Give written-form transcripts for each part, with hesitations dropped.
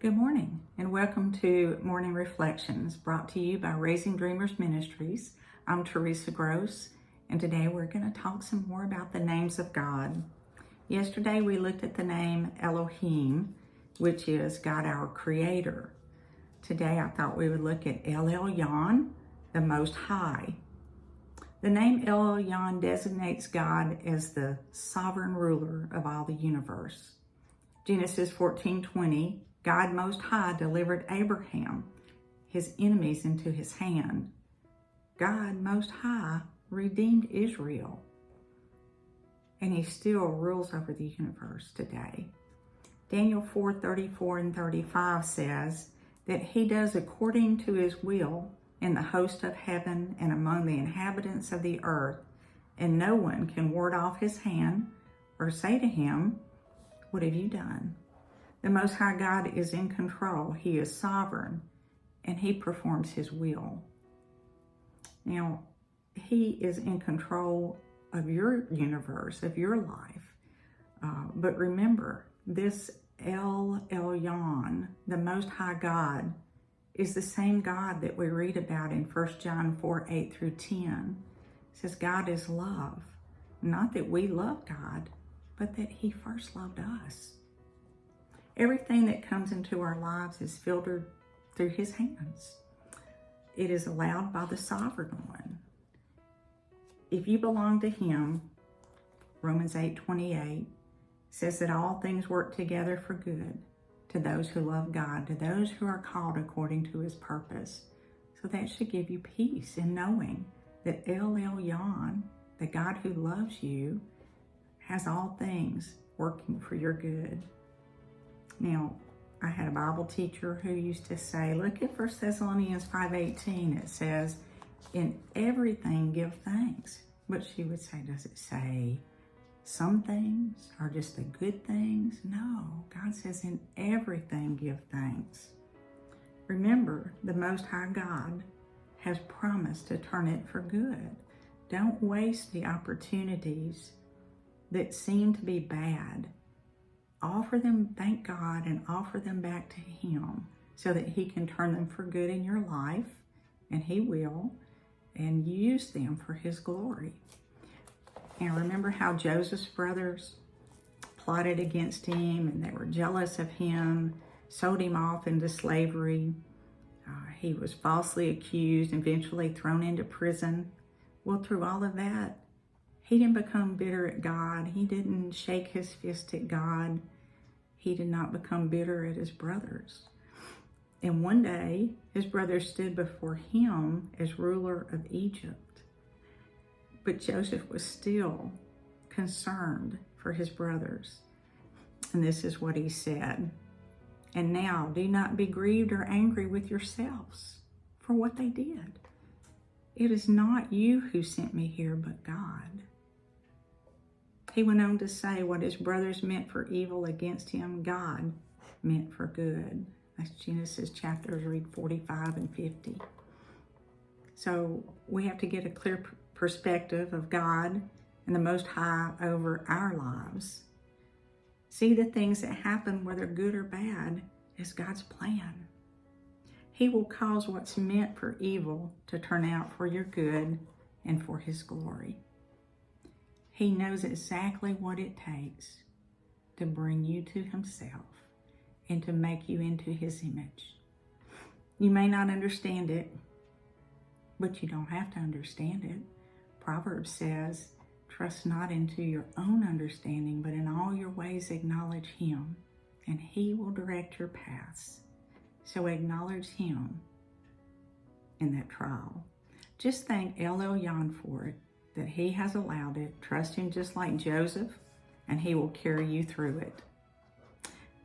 Good morning and welcome to Morning Reflections brought to you by Raising Dreamers Ministries. I'm Teresa Gross and today we're going to talk some more about the names of God. Yesterday we looked at the name Elohim, which is God our Creator. Today I thought we would look at Elyon, the Most High. The name Elyon designates God as the sovereign ruler of all the universe. Genesis 14:20, God Most High delivered Abraham, his enemies, into his hand. God Most High redeemed Israel, and he still rules over the universe today. Daniel 4:34 and 35 says that he does according to his will in the host of heaven and among the inhabitants of the earth, and no one can ward off his hand or say to him, "What have you done?" The Most High God is in control. He is sovereign, and he performs his will. Now, he is in control of your universe, of your life. But remember, this Elyon, the Most High God, is the same God that we read about in 1 John 4:8 through 10. It says God is love. Not that we love God, but that he first loved us. Everything that comes into our lives is filtered through his hands. It is allowed by the sovereign one. If you belong to him, Romans 8:28 says that all things work together for good to those who love God, to those who are called according to his purpose. So that should give you peace in knowing that El Elyon, the God who loves you, has all things working for your good. Now, I had a Bible teacher who used to say, look at 1 Thessalonians 5:18. It says, in everything give thanks. But she would say, does it say some things or just the good things? No, God says in everything give thanks. Remember, the Most High God has promised to turn it for good. Don't waste the opportunities that seem to be bad. Offer them, thank God, and offer them back to him so that he can turn them for good in your life, and he will, and use them for his glory. And remember how Joseph's brothers plotted against him, and they were jealous of him, sold him off into slavery. He was falsely accused, eventually thrown into prison. Well, through all of that, he didn't become bitter at God. He didn't shake his fist at God. He did not become bitter at his brothers. And one day, his brothers stood before him as ruler of Egypt. But Joseph was still concerned for his brothers. And this is what he said. And now, do not be grieved or angry with yourselves for what they did. It is not you who sent me here, but God. He went on to say what his brothers meant for evil against him, God meant for good. That's Genesis chapters, read 45 and 50. So we have to get a clear perspective of God and the Most High over our lives. See the things that happen, whether good or bad, as God's plan. He will cause what's meant for evil to turn out for your good and for his glory. He knows exactly what it takes to bring you to himself and to make you into his image. You may not understand it, but you don't have to understand it. Proverbs says, trust not into your own understanding, but in all your ways acknowledge him, and he will direct your paths. So acknowledge him in that trial. Just thank El Elyon for it, that he has allowed it. Trust him just like Joseph, and he will carry you through it.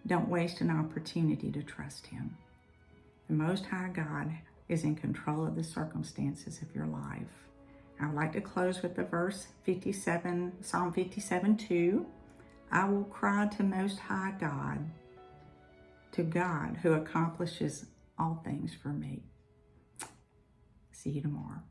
Don't waste an opportunity to trust him. The Most High God is in control of the circumstances of your life. I would like to close with the verse 57, Psalm 57:2. I will cry to Most High God, to God who accomplishes all things for me. See you tomorrow.